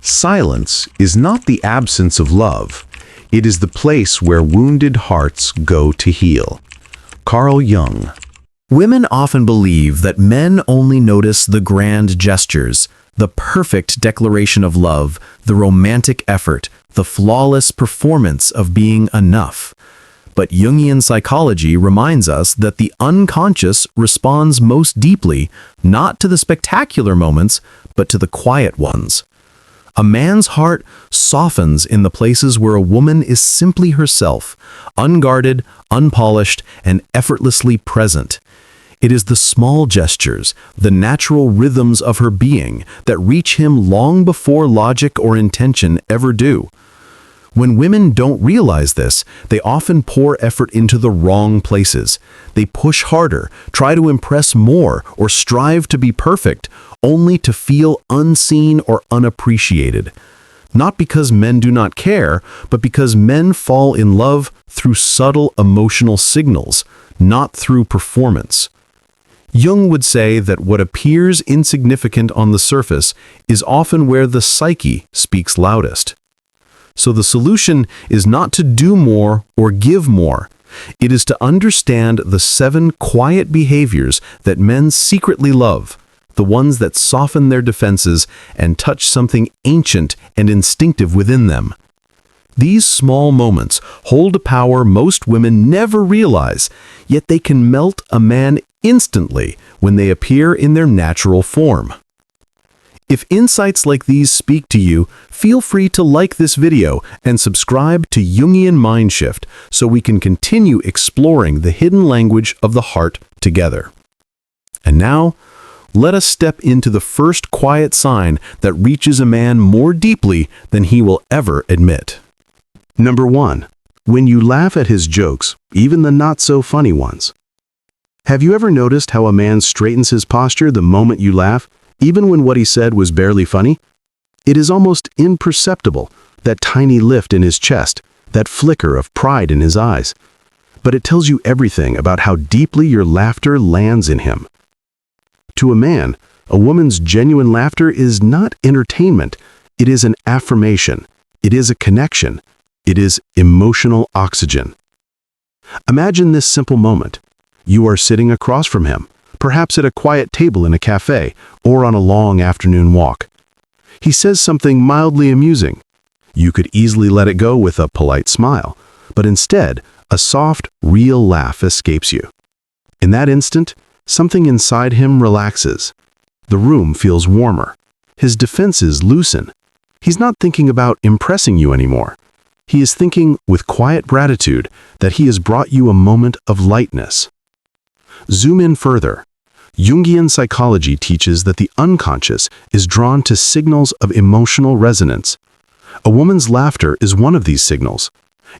Silence is not the absence of love. It is the place where wounded hearts go to heal. Carl Jung. Women often believe that men only notice the grand gestures, the perfect declaration of love, the romantic effort, the flawless performance of being enough. But Jungian psychology reminds us that the unconscious responds most deeply, not to the spectacular moments, but to the quiet ones. A man's heart softens in the places where a woman is simply herself, unguarded, unpolished, and effortlessly present. It is the small gestures, the natural rhythms of her being, that reach him long before logic or intention ever do. When women don't realize this, they often pour effort into the wrong places. They push harder, try to impress more, or strive to be perfect, only to feel unseen or unappreciated. Not because men do not care, but because men fall in love through subtle emotional signals, not through performance. Jung would say that what appears insignificant on the surface is often where the psyche speaks loudest. So the solution is not to do more or give more. It is to understand the 7 quiet behaviors that men secretly love, the ones that soften their defenses and touch something ancient and instinctive within them. These small moments hold a power most women never realize, yet they can melt a man instantly when they appear in their natural form. If insights like these speak to you, feel free to like this video and subscribe to Jungian Mind Shift so we can continue exploring the hidden language of the heart together. And now, let us step into the first quiet sign that reaches a man more deeply than he will ever admit. Number 1. When you laugh at his jokes, even the not-so-funny ones. Have you ever noticed how a man straightens his posture the moment you laugh, even when what he said was barely funny? It is almost imperceptible, that tiny lift in his chest, that flicker of pride in his eyes. But it tells you everything about how deeply your laughter lands in him. To a man, a woman's genuine laughter is not entertainment. It is an affirmation. It is a connection. It is emotional oxygen. Imagine this simple moment. You are sitting across from him, perhaps at a quiet table in a cafe or on a long afternoon walk. He says something mildly amusing. You could easily let it go with a polite smile, but instead, a soft, real laugh escapes you. In that instant, something inside him relaxes. The room feels warmer. His defenses loosen. He's not thinking about impressing you anymore. He is thinking with quiet gratitude that he has brought you a moment of lightness. Zoom in further. Jungian psychology teaches that the unconscious is drawn to signals of emotional resonance. A woman's laughter is one of these signals.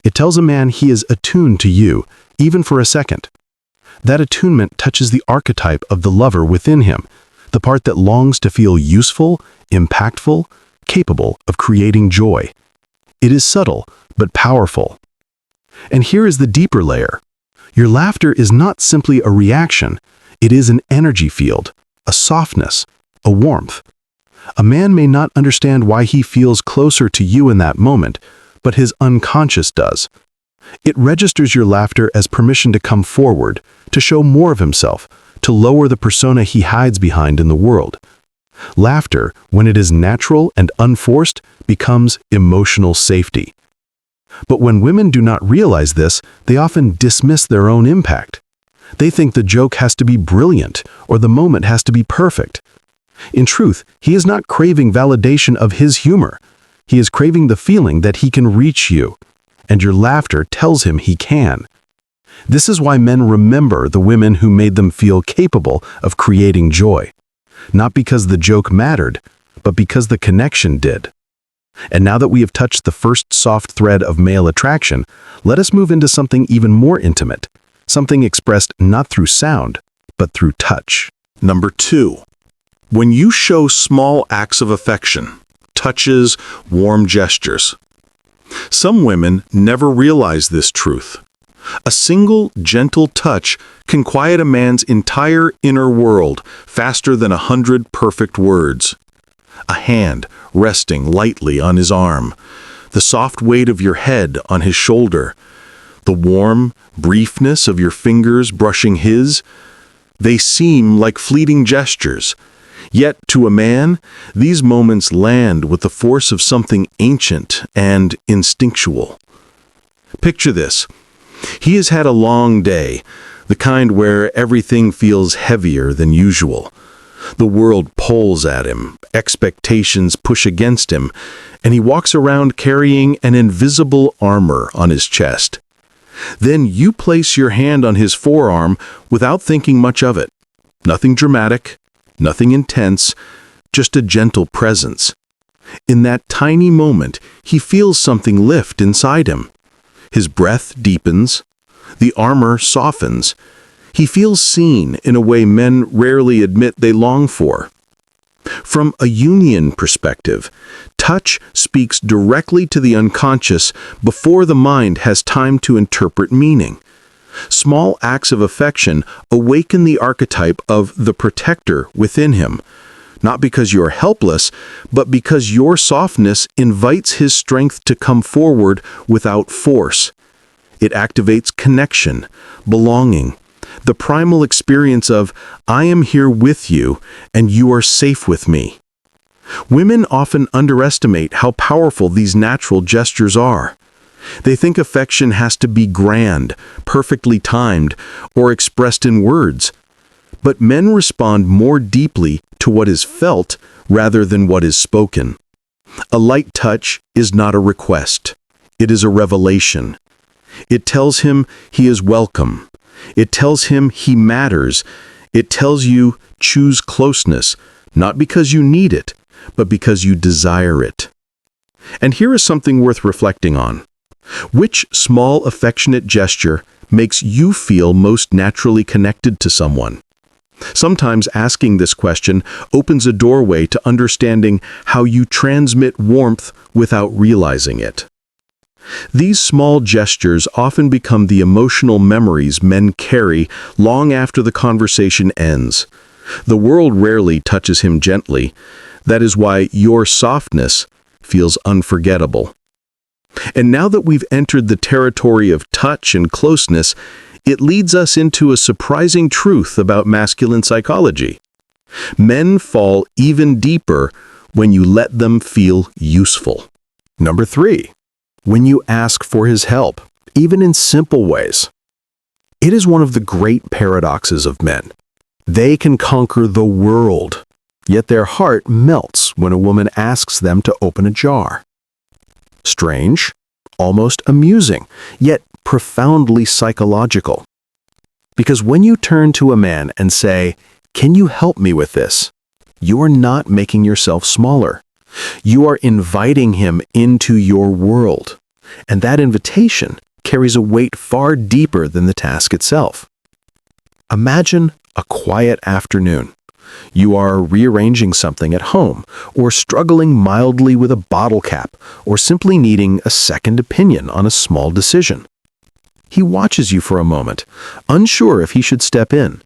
It tells a man he is attuned to you, even for a second. That attunement touches the archetype of the lover within him, the part that longs to feel useful, impactful, capable of creating joy. It is subtle, but powerful. And here is the deeper layer. Your laughter is not simply a reaction. It is an energy field, a softness, a warmth. A man may not understand why he feels closer to you in that moment, but his unconscious does. It registers your laughter as permission to come forward, to show more of himself, to lower the persona he hides behind in the world. Laughter, when it is natural and unforced, becomes emotional safety. But when women do not realize this, they often dismiss their own impact. They think the joke has to be brilliant or the moment has to be perfect. In truth, he is not craving validation of his humor. He is craving the feeling that he can reach you, and your laughter tells him he can. This is why men remember the women who made them feel capable of creating joy. Not because the joke mattered, but because the connection did. And now that we have touched the first soft thread of male attraction, let us move into something even more intimate, something expressed not through sound, but through touch. Number 2. When you show small acts of affection, touches, warm gestures. Some women never realize this truth. A single, gentle touch can quiet a man's entire inner world faster than 100 perfect words. A hand resting lightly on his arm, the soft weight of your head on his shoulder, the warm briefness of your fingers brushing his. They seem like fleeting gestures. Yet, to a man, these moments land with the force of something ancient and instinctual. Picture this. He has had a long day, the kind where everything feels heavier than usual. The world pulls at him, expectations push against him, and he walks around carrying an invisible armor on his chest. Then you place your hand on his forearm without thinking much of it. Nothing dramatic, nothing intense, just a gentle presence. In that tiny moment, he feels something lift inside him. His breath deepens. The armor softens. He feels seen in a way men rarely admit they long for. From a Jungian perspective, touch speaks directly to the unconscious before the mind has time to interpret meaning. Small acts of affection awaken the archetype of the protector within him, not because you're helpless, but because your softness invites his strength to come forward without force. It activates connection, belonging, the primal experience of, I am here with you and you are safe with me. Women often underestimate how powerful these natural gestures are. They think affection has to be grand, perfectly timed, or expressed in words. But men respond more deeply to what is felt rather than what is spoken. A light touch is not a request. It is a revelation. It tells him he is welcome. It tells him he matters. It tells you choose closeness, not because you need it, but because you desire it. And here is something worth reflecting on. Which small affectionate gesture makes you feel most naturally connected to someone? Sometimes asking this question opens a doorway to understanding how you transmit warmth without realizing it. These small gestures often become the emotional memories men carry long after the conversation ends. The world rarely touches him gently. That is why your softness feels unforgettable. And now that we've entered the territory of touch and closeness, it leads us into a surprising truth about masculine psychology. Men fall even deeper when you let them feel useful. Number 3. When you ask for his help, even in simple ways. It is one of the great paradoxes of men. They can conquer the world, yet their heart melts when a woman asks them to open a jar. Strange, almost amusing, yet profoundly psychological. Because when you turn to a man and say, "Can you help me with this?" you are not making yourself smaller. You are inviting him into your world, and that invitation carries a weight far deeper than the task itself. Imagine a quiet afternoon. You are rearranging something at home, or struggling mildly with a bottle cap, or simply needing a second opinion on a small decision. He watches you for a moment, unsure if he should step in,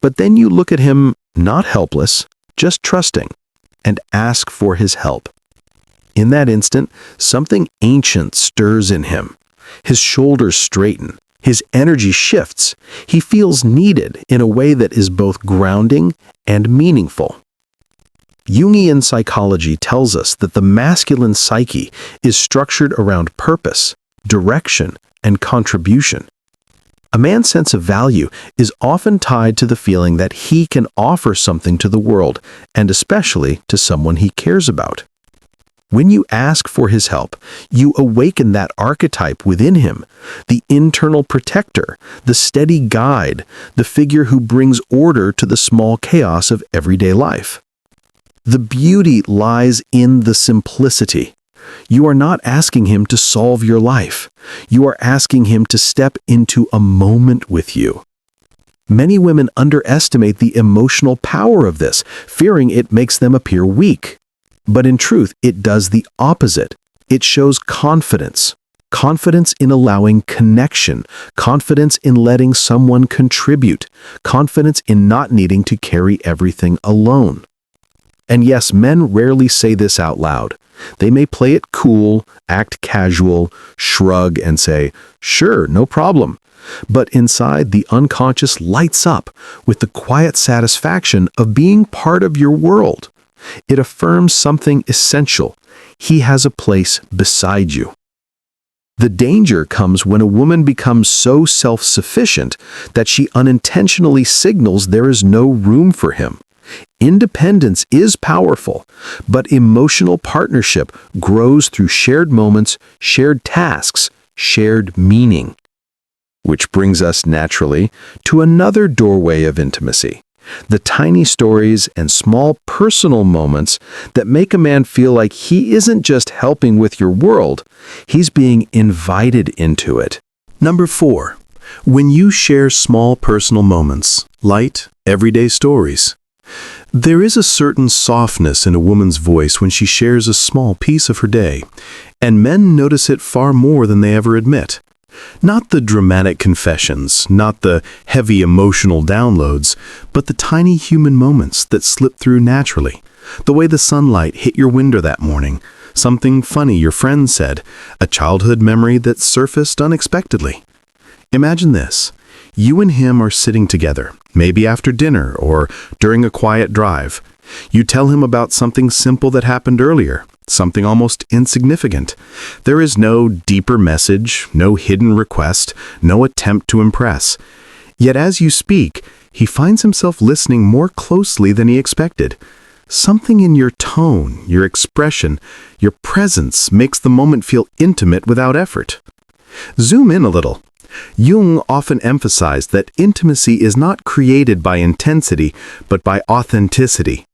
but then you look at him, not helpless, just trusting, and ask for his help. In that instant, something ancient stirs in him. His shoulders straighten. His energy shifts. He feels needed in a way that is both grounding and meaningful. Jungian psychology tells us that the masculine psyche is structured around purpose, direction, and contribution. A man's sense of value is often tied to the feeling that he can offer something to the world, and especially to someone he cares about. When you ask for his help, you awaken that archetype within him, the internal protector, the steady guide, the figure who brings order to the small chaos of everyday life. The beauty lies in the simplicity. You are not asking him to solve your life. You are asking him to step into a moment with you. Many women underestimate the emotional power of this, fearing it makes them appear weak. But in truth, it does the opposite. It shows confidence. Confidence in allowing connection. Confidence in letting someone contribute. Confidence in not needing to carry everything alone. And yes, men rarely say this out loud. They may play it cool, act casual, shrug, and say, "Sure, no problem." But inside, the unconscious lights up with the quiet satisfaction of being part of your world. It affirms something essential. He has a place beside you. The danger comes when a woman becomes so self-sufficient that she unintentionally signals there is no room for him. Independence is powerful, but emotional partnership grows through shared moments, shared tasks, shared meaning. Which brings us naturally to another doorway of intimacy, the tiny stories and small personal moments that make a man feel like he isn't just helping with your world, he's being invited into it. Number 4. When you share small personal moments, light, everyday stories. There is a certain softness in a woman's voice when she shares a small piece of her day, and men notice it far more than they ever admit. Not the dramatic confessions, not the heavy emotional downloads, but the tiny human moments that slip through naturally. The way the sunlight hit your window that morning, something funny your friend said, a childhood memory that surfaced unexpectedly. Imagine this. You and him are sitting together, maybe after dinner or during a quiet drive. You tell him about something simple that happened earlier, something almost insignificant. There is no deeper message, no hidden request, no attempt to impress. Yet as you speak, he finds himself listening more closely than he expected. Something in your tone, your expression, your presence makes the moment feel intimate without effort. Zoom in a little. Jung often emphasized that intimacy is not created by intensity, but by authenticity.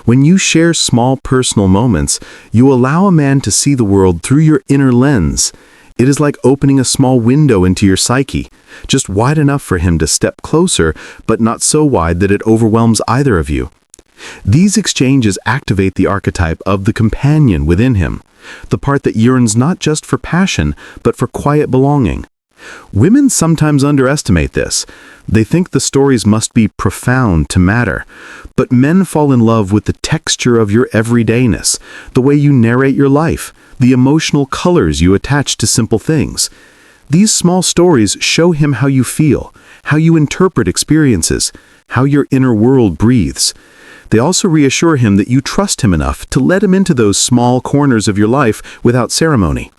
When you share small personal moments, you allow a man to see the world through your inner lens. It is like opening a small window into your psyche, just wide enough for him to step closer, but not so wide that it overwhelms either of you. These exchanges activate the archetype of the companion within him, the part that yearns not just for passion, but for quiet belonging. Women sometimes underestimate this. They think the stories must be profound to matter. But men fall in love with the texture of your everydayness, the way you narrate your life, the emotional colors you attach to simple things. These small stories show him how you feel, how you interpret experiences, how your inner world breathes. They also reassure him that you trust him enough to let him into those small corners of your life without ceremony.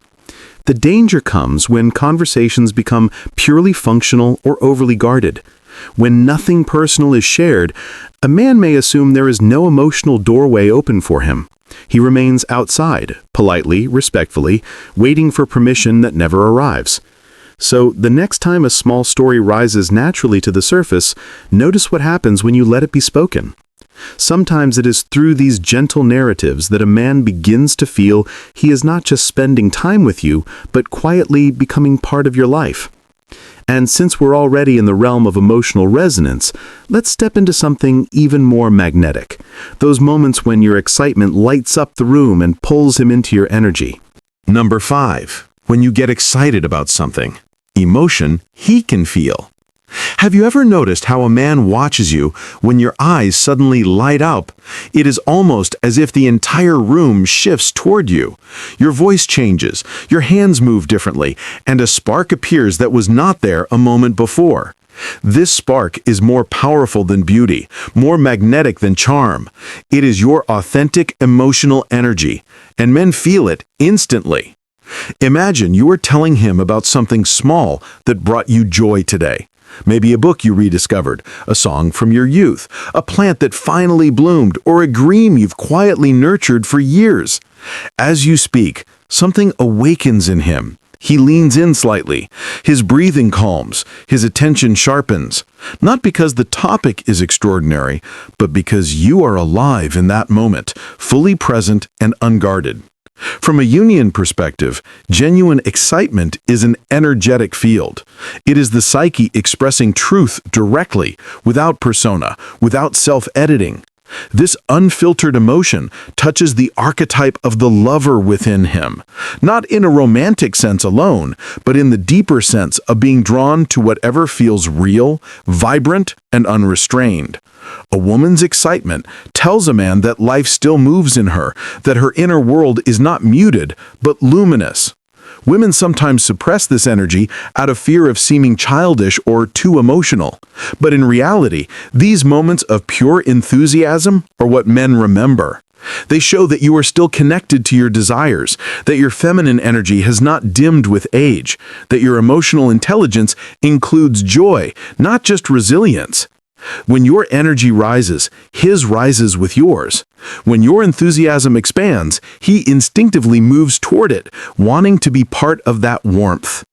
The danger comes when conversations become purely functional or overly guarded. When nothing personal is shared, a man may assume there is no emotional doorway open for him. He remains outside, politely, respectfully, waiting for permission that never arrives. So the next time a small story rises naturally to the surface, notice what happens when you let it be spoken. Sometimes it is through these gentle narratives that a man begins to feel he is not just spending time with you, but quietly becoming part of your life. And since we're already in the realm of emotional resonance, let's step into something even more magnetic. Those moments when your excitement lights up the room and pulls him into your energy. Number 5. When you get excited about something, emotion he can feel. Have you ever noticed how a man watches you when your eyes suddenly light up? It is almost as if the entire room shifts toward you. Your voice changes, your hands move differently, and a spark appears that was not there a moment before. This spark is more powerful than beauty, more magnetic than charm. It is your authentic emotional energy, and men feel it instantly. Imagine you are telling him about something small that brought you joy today. Maybe a book you rediscovered, a song from your youth, a plant that finally bloomed, or a dream you've quietly nurtured for years. As you speak, something awakens in him. He leans in slightly. His breathing calms. His attention sharpens. Not because the topic is extraordinary, but because you are alive in that moment, fully present and unguarded. From a Jungian perspective, genuine excitement is an energetic field. It is the psyche expressing truth directly, without persona, without self-editing. This unfiltered emotion touches the archetype of the lover within him, not in a romantic sense alone, but in the deeper sense of being drawn to whatever feels real, vibrant, and unrestrained. A woman's excitement tells a man that life still moves in her, that her inner world is not muted, but luminous. Women sometimes suppress this energy out of fear of seeming childish or too emotional. But in reality, these moments of pure enthusiasm are what men remember. They show that you are still connected to your desires, that your feminine energy has not dimmed with age, that your emotional intelligence includes joy, not just resilience. When your energy rises, his rises with yours. When your enthusiasm expands, he instinctively moves toward it, wanting to be part of that warmth.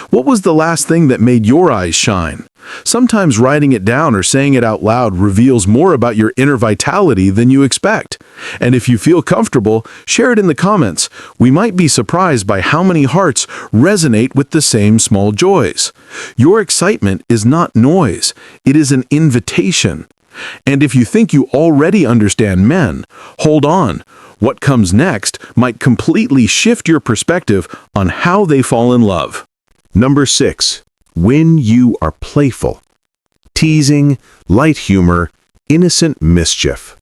What was the last thing that made your eyes shine? Sometimes writing it down or saying it out loud reveals more about your inner vitality than you expect. And if you feel comfortable, share it in the comments. We might be surprised by how many hearts resonate with the same small joys. Your excitement is not noise, it is an invitation. And if you think you already understand men, hold on. What comes next might completely shift your perspective on how they fall in love. Number 6. When you are playful. Teasing, light humor, innocent mischief.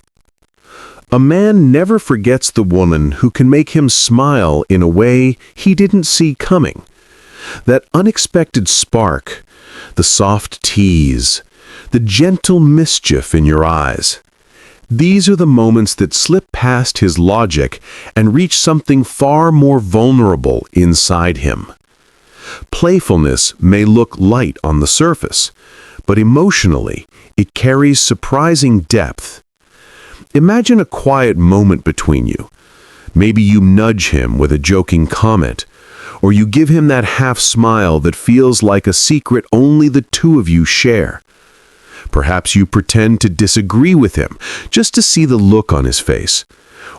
A man never forgets the woman who can make him smile in a way he didn't see coming. That unexpected spark, the soft tease, the gentle mischief in your eyes. These are the moments that slip past his logic and reach something far more vulnerable inside him. Playfulness may look light on the surface, but emotionally, it carries surprising depth. Imagine a quiet moment between you. Maybe you nudge him with a joking comment, or you give him that half smile that feels like a secret only the two of you share. Perhaps you pretend to disagree with him just to see the look on his face,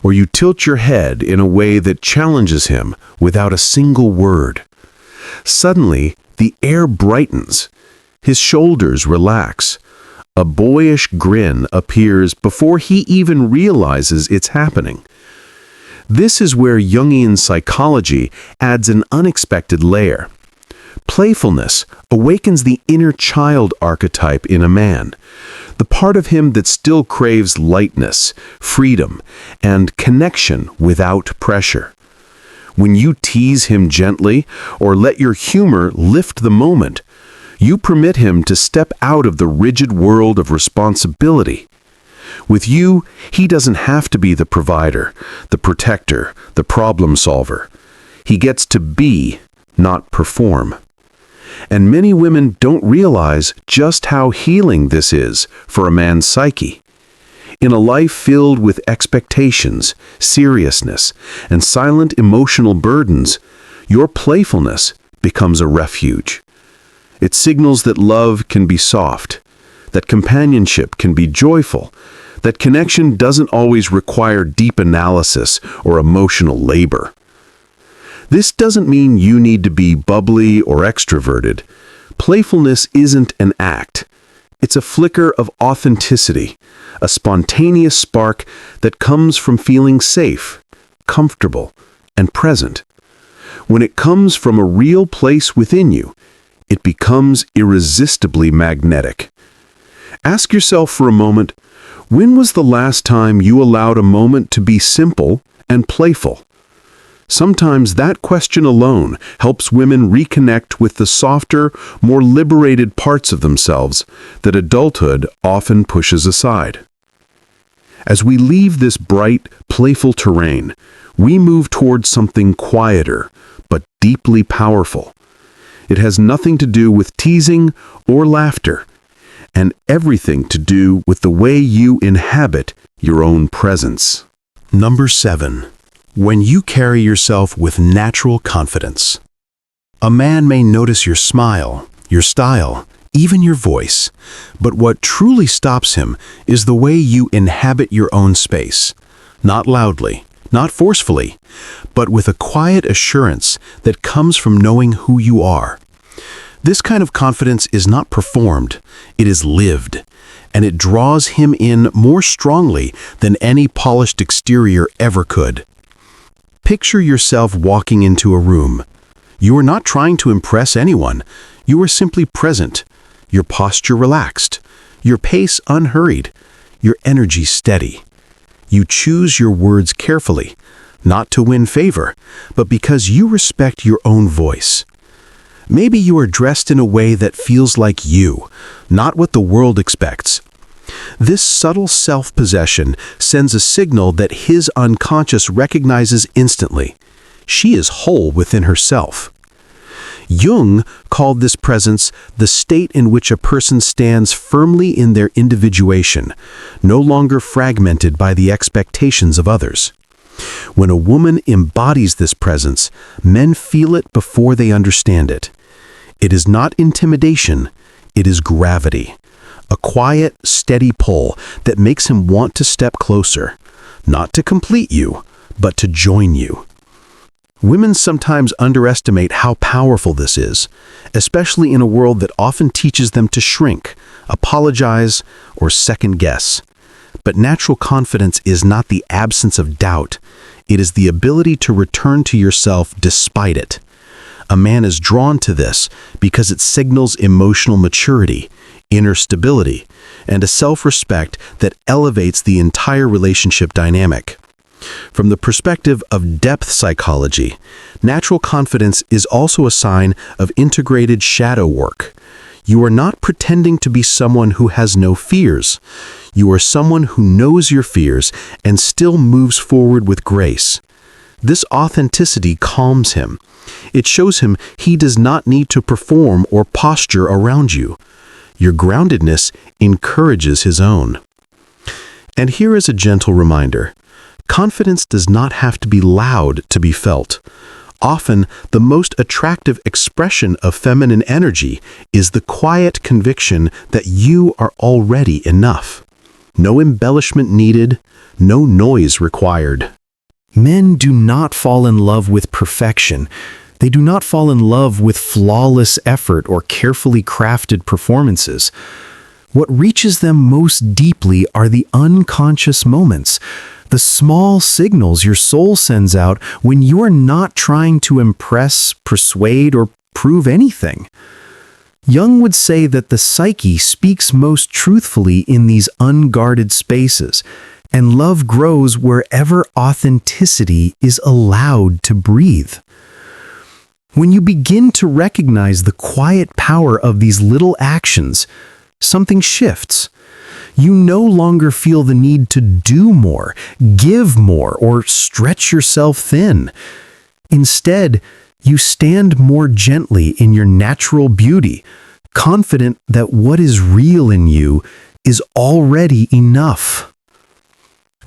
or you tilt your head in a way that challenges him without a single word. Suddenly, the air brightens. His shoulders relax. A boyish grin appears before he even realizes it's happening. This is where Jungian psychology adds an unexpected layer. Playfulness awakens the inner child archetype in a man, the part of him that still craves lightness, freedom, and connection without pressure. When you tease him gently or let your humor lift the moment, you permit him to step out of the rigid world of responsibility. With you, he doesn't have to be the provider, the protector, the problem solver. He gets to be, not perform. And many women don't realize just how healing this is for a man's psyche. In a life filled with expectations, seriousness, and silent emotional burdens, your playfulness becomes a refuge. It signals that love can be soft, that companionship can be joyful, that connection doesn't always require deep analysis or emotional labor. This doesn't mean you need to be bubbly or extroverted. Playfulness isn't an act. It's a flicker of authenticity, a spontaneous spark that comes from feeling safe, comfortable, and present. When it comes from a real place within you, it becomes irresistibly magnetic. Ask yourself for a moment, when was the last time you allowed a moment to be simple and playful? Sometimes that question alone helps women reconnect with the softer, more liberated parts of themselves that adulthood often pushes aside. As we leave this bright, playful terrain, we move towards something quieter, but deeply powerful. It has nothing to do with teasing or laughter, and everything to do with the way you inhabit your own presence. Number 7. When you carry yourself with natural confidence. A man may notice your smile, your style, even your voice, but what truly stops him is the way you inhabit your own space. Not loudly, not forcefully, but with a quiet assurance that comes from knowing who you are. This kind of confidence is not performed, it is lived, and it draws him in more strongly than any polished exterior ever could. Picture yourself walking into a room. You are not trying to impress anyone. You are simply present, your posture relaxed, your pace unhurried, your energy steady. You choose your words carefully, not to win favor, but because you respect your own voice. Maybe you are dressed in a way that feels like you, not what the world expects. This subtle self-possession sends a signal that his unconscious recognizes instantly. She is whole within herself. Jung called this presence the state in which a person stands firmly in their individuation, no longer fragmented by the expectations of others. When a woman embodies this presence, men feel it before they understand it. It is not intimidation, it is gravity. A quiet, steady pull that makes him want to step closer, not to complete you, but to join you. Women sometimes underestimate how powerful this is, especially in a world that often teaches them to shrink, apologize, or second-guess. But natural confidence is not the absence of doubt. It is the ability to return to yourself despite it. A man is drawn to this because it signals emotional maturity, inner stability, and a self-respect that elevates the entire relationship dynamic. From the perspective of depth psychology, natural confidence is also a sign of integrated shadow work. You are not pretending to be someone who has no fears. You are someone who knows your fears and still moves forward with grace. This authenticity calms him. It shows him he does not need to perform or posture around you. Your groundedness encourages his own. And here is a gentle reminder. Confidence does not have to be loud to be felt. Often, the most attractive expression of feminine energy is the quiet conviction that you are already enough. No embellishment needed, no noise required. Men do not fall in love with perfection. They do not fall in love with flawless effort or carefully crafted performances. What reaches them most deeply are the unconscious moments, the small signals your soul sends out when you are not trying to impress, persuade, or prove anything. Jung would say that the psyche speaks most truthfully in these unguarded spaces, and love grows wherever authenticity is allowed to breathe. When you begin to recognize the quiet power of these little actions, something shifts. You no longer feel the need to do more, give more, or stretch yourself thin. Instead, you stand more gently in your natural beauty, confident that what is real in you is already enough.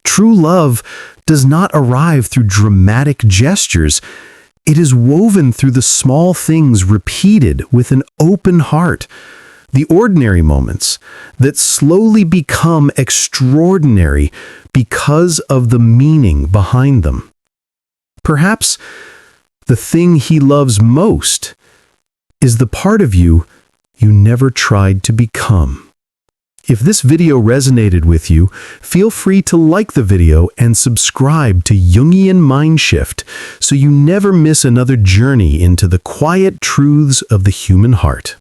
True love does not arrive through dramatic gestures. It is woven through the small things repeated with an open heart. The ordinary moments that slowly become extraordinary because of the meaning behind them. Perhaps the thing he loves most is the part of you you never tried to become. If this video resonated with you, feel free to like the video and subscribe to Jungian Mind Shift so you never miss another journey into the quiet truths of the human heart.